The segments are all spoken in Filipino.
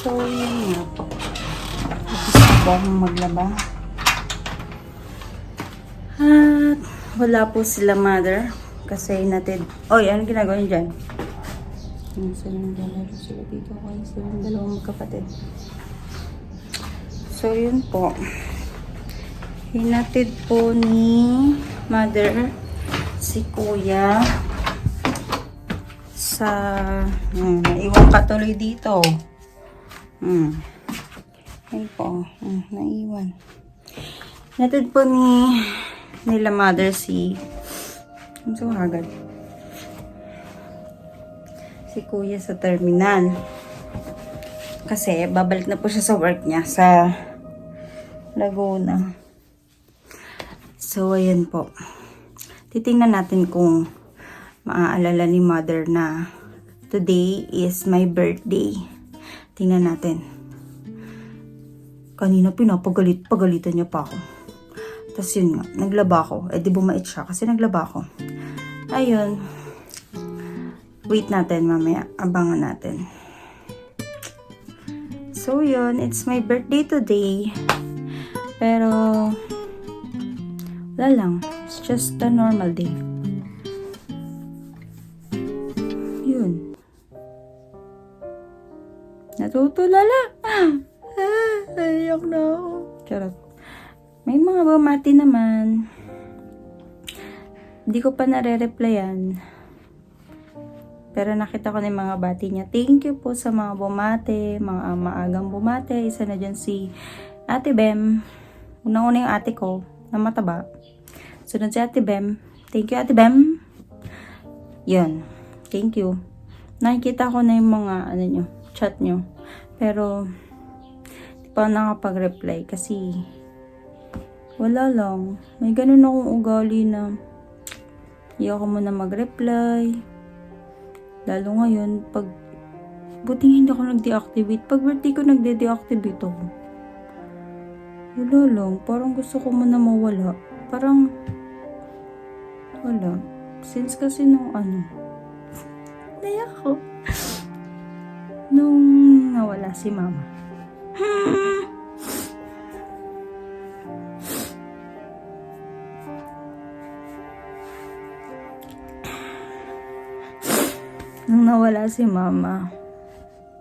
So, yun nga po. Tapos po akong maglaba. At wala po sila mother. Kasi natin... Oy, ano ginagawa niyo dyan? Sila naglalaro sila dito. Kaya sila dalawang magkapatid. So, yun po. Hinatid po ni mother si kuya sa... naiwan ka tuloy dito. Ayun po. Naiwan. Hinatid po nila mother si... Ano so agad? Si kuya sa terminal. Kasi babalik na po siya sa work niya sa Laguna. So, ayan po. Titingnan natin kung maaalala ni mother na today is my birthday. Tingnan natin. Kanina pagalitan niya pa ako. Tapos yun nga, naglaba ako. Eh di bumait siya kasi naglaba ako. Ayun. Wait natin mamaya. Abangan natin. So yun, it's my birthday today. Pero wala lang. It's just a normal day. Yun. Natutulala. Ayak na ako. Charot. May mga bumati naman. Hindi ko pa nare-replyan. Pero nakita ko na yung mga bati niya. Thank you po sa mga bumate. Mga maagang bumate. Isa na dyan si Ate Bem. Unang-una yung ate ko na mataba. Sunod si Ate Bem. Thank you, Ate Bem. Yun. Thank you. Nakikita ko na yung mga chat nyo. Pero di pa nakapag-reply kasi wala lang. May ganun akong ugali na hindi ako muna mag-reply. Lalo ngayon, buting hindi ako nag-deactivate. Pag birthday ko, nagde-deactivate ako. Wala lang. Parang gusto ko muna mawala. Parang wala. Since kasi nung naya ako. Nung nawala si mama. Nung nawala si mama,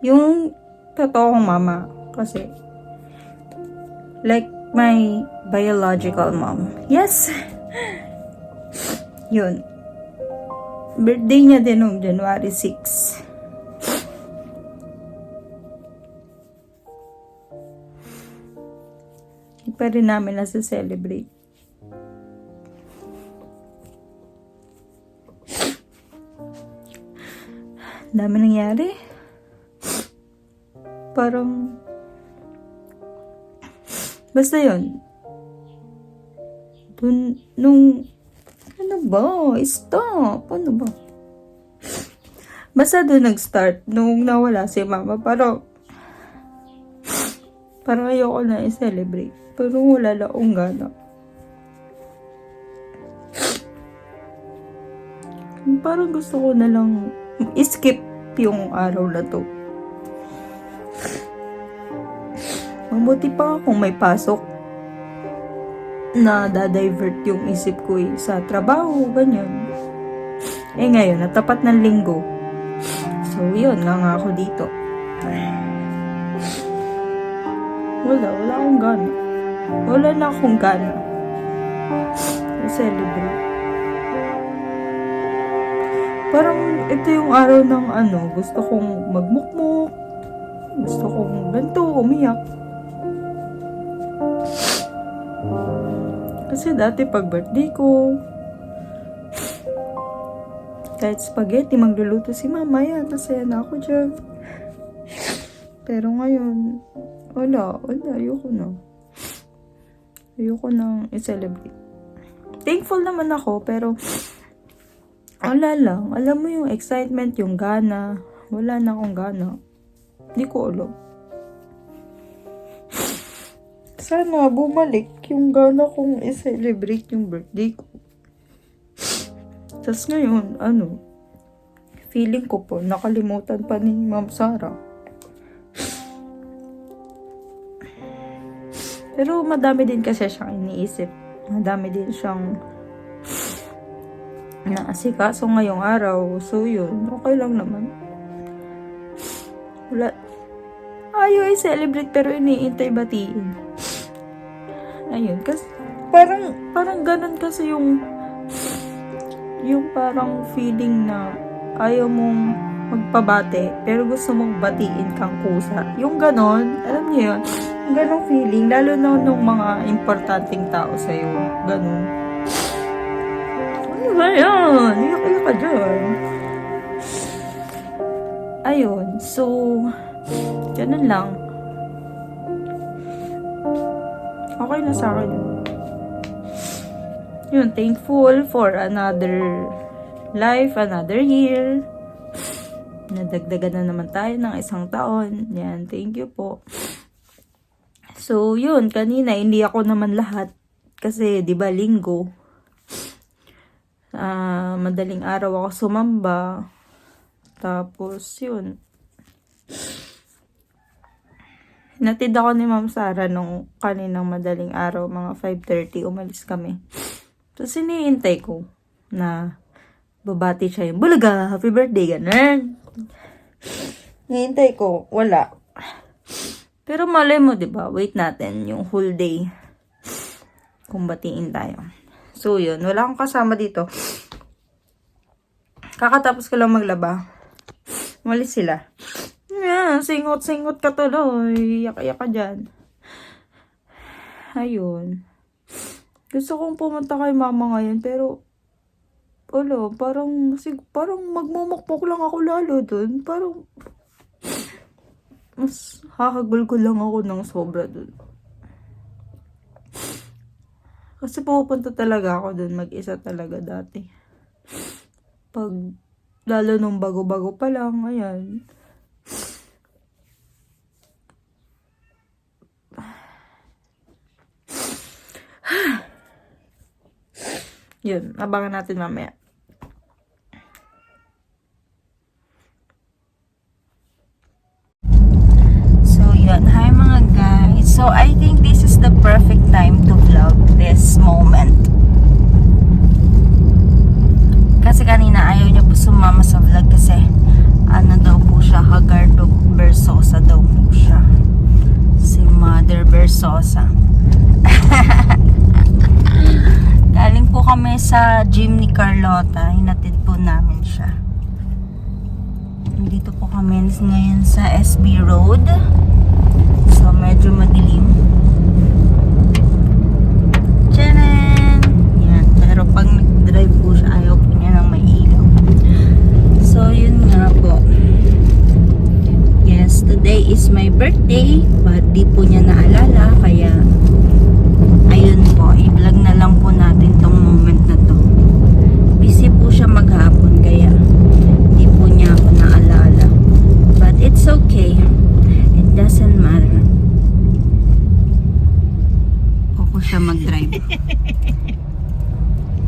yung totoong mama, kasi like my biological mom. Yes! Yun. Birthday niya din nung January 6. Hindi pa rin namin nasa-celebrate. Dami nangyari. Parang basta yun. Nung ano ba? Stop. Ano ba? Basta doon nag-start nung nawala si mama. Parang ayoko na i-celebrate. Pero wala lang akong gana. Parang gusto ko na lang skip yung araw na to. Mabuti pa kung may pasok na da-divert yung isip ko sa trabaho, ganyan. Eh ngayon, natapat ng linggo. So yun, nga ako dito. Wala akong gana. Wala na akong gana. I-celebrate. Parang ito yung araw ng gusto kong magmukmuk. Gusto kong ganito, umiyak. Kasi dati pag birthday ko, kahit spaghetti, magluluto si mama, yan, masaya na ako dyan. Pero ngayon, wala, ayoko na. Ayoko nang i-celebrate. Thankful naman ako, pero wala lang. Alam mo yung excitement, yung gana. Wala na akong gana. Hindi ko alam. Sana bumalik yung gana kong i-celebrate yung birthday ko. Tapos ngayon, feeling ko po, nakalimutan pa ni Ma'am Sarah. Pero madami din kasi siyang iniisip. Madami din siyang naasikaso ngayong araw. So yun, okay lang naman. Wala. Ayaw i-celebrate pero iniintay batiin. Ayun, kasi parang ganun kasi yung parang feeling na ayaw mong magpabate pero gusto mong batiin kang kusa. Yung ganon, alam niyo yun? Yung ganong feeling, lalo na nung mga importanteng tao sa'yo. Ganon. Ano ba yan? Iyak-iyak ka dyan. Ayun, so ganun lang. Okay na sa akin. Yun, thankful for another life, another year. Nadagdagan na naman tayo ng 1 taon. Yan, thank you po. So, yun, kanina, hindi ako naman lahat. Kasi, di ba, linggo. Madaling araw ako sumamba. Tapos, yun. Hinatid ako ni Ma'am Sara nung kaninang madaling araw, mga 5:30, umalis kami. Tapos, iniintay ko na babati siya yung, bulaga, happy birthday, ganun. Hinihintay ko, wala. Pero malay mo, diba? Wait natin yung whole day kung batiin tayo. So, yun. Wala akong kasama dito. Kakatapos ko lang maglaba. Umalis sila. Yeah, singot-singot ka tuloy. Yak-yak ka dyan. Ayun. Gusto kong pumunta kay mama ngayon, pero parang magmumukpok lang ako lalo dun. Parang mas hakagul ko lang ako ng sobra dun. Kasi pupunta talaga ako dun, mag-isa talaga dati. Lalo nung bago-bago pa lang, ayan. Yun, abangan natin mamaya. So, yun. Hi mga guys. So, I think this is the perfect time to vlog this moment. Kasi kanina ayaw niya po sumama sa vlog kasi ano daw po siya, Hagardo Versosa daw po siya. Si Mother Versosa. Galing po kami sa gym ni Carlota. Hinatid po namin siya. Dito po kami ngayon sa SB Road. So, medyo madilim. Tcharan! Yan. Pero pag nag-drive po siya, ayaw po niya ng may ilaw. So, yun nga po. Yes, today is my birthday. But di po niya naalala. Kaya ayun po, i-vlog na lang po natin tong moment na to. Busy po siya maghapon, kaya di po niya ako naalala. But it's okay. It doesn't matter. Ako siya mag-drive.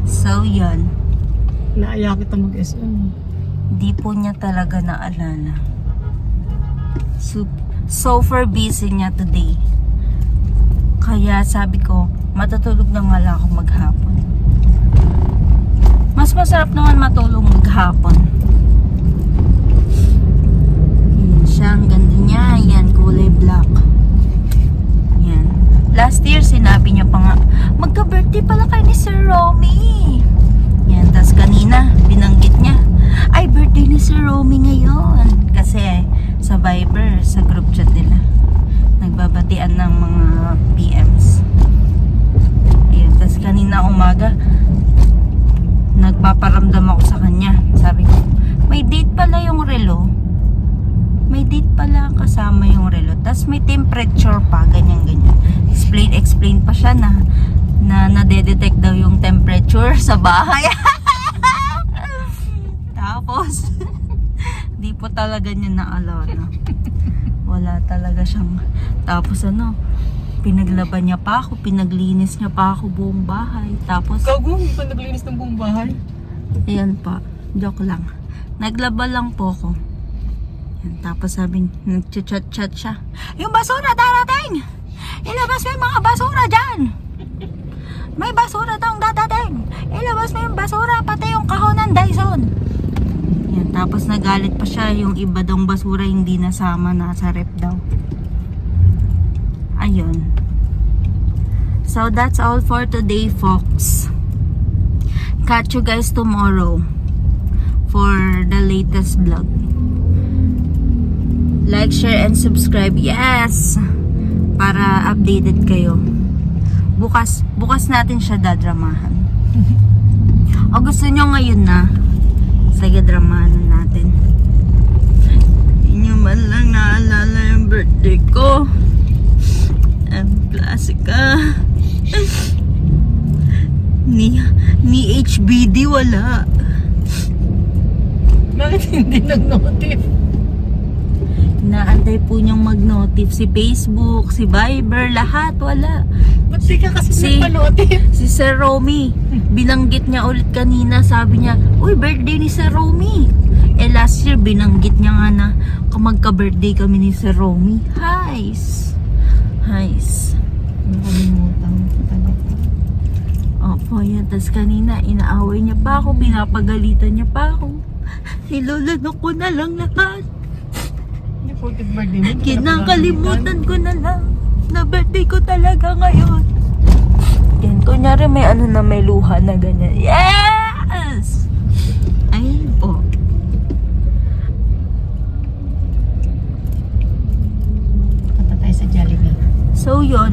So, yun. Naaya kita mag-SM. Di po niya talaga naalala. So for busy niya today. Kaya sabi ko, matutulog na nga lang ako maghapon. Mas masarap naman matulog maghapon. Yan siya, ang ganda niya. Yan, kulay black. Yan. Last year, sinabi niya pa nga, magka-birthday pala kayo ni Sir Romy. Yan, tas kanina, binanggit niya, ay, birthday ni Sir Romy ngayon. Kasi, sa Viber, sa group chat nila, nagbabatian ng mga PMs. Ayun, tas kanina umaga, nagpaparamdam ako sa kanya. Sabi ko, may date pala yung relo. May date pala kasama yung relo. Tas may temperature pa, ganyan-ganyan. Explain pa siya na nade-detect daw yung temperature sa bahay. Tapos, di po talaga niya naalala. Wala talaga siyang. Tapos pinaglaban niya pa ako, pinaglinis niya pa ako buong bahay. Tapos, Gago, hindi pa naglinis ng buong bahay. ayan pa, joke lang. Naglaba lang po ako. Yan, tapos sabi, nag-chat-chat siya. Yung basura darating! Ilabas mo yung mga basura dyan! May basura daw ang dadating! Ilabas mo yung basura, pati yung kahon ng Dyson! Yan, tapos nagalit pa siya, yung iba daw basura hindi nasama, nasa rep daw. Ayun. So that's all for today, folks. Catch you guys tomorrow for the latest vlog. Like, share, and subscribe. Yes! Para updated kayo. Bukas natin siya dadramahan. O gusto nyo ngayon na? Sige, dramahan natin. Hindi nyo man lang naalala yung birthday ko. Ang klasika. Ni HBD wala. Bakit hindi nag-notif? Inaantay po niyang mag-notif. Si Facebook, si Viber, lahat wala. Ba't di ka kasi Si- nagpa-notif? Si Sir Romy, binanggit niya ulit kanina, sabi niya, uy, birthday ni Sir Romy. Last year, binanggit niya nga na magka-birthday kami ni Sir Romy. Highs. Nakalimutan ko talaga. Opo, yan. Tapos kanina, inaaway niya pa ako, pinapagalitan niya pa ako. Nilolunok ko na lang lahat. Hindi po birthday mo. Kinakalimutan ko na lang na birthday ko talaga ngayon. Yan, kunyari may ano na may luha na ganyan. Yes! Ayun po. Punta tayo sa Jollibee. So yun.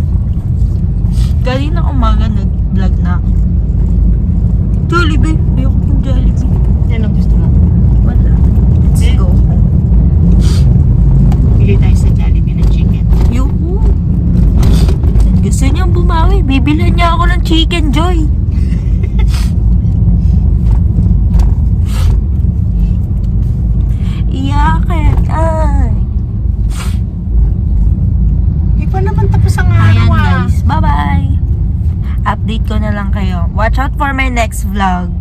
Kanina umaga nag-vlog na ako. Jollibee. Ayoko ng Jollibee. Yan ang gusto mo. Wala. Let's go. Bili tayo sa Jollibee ng chicken. Yuhu. Gusto niyang bumawi. Bibilhan niya ako ng Chicken Joy. Iyakin. Ay. Di pa naman tapos ang araw. Ayan guys. Bye-bye. Update ko na lang kayo. Watch out for my next vlog.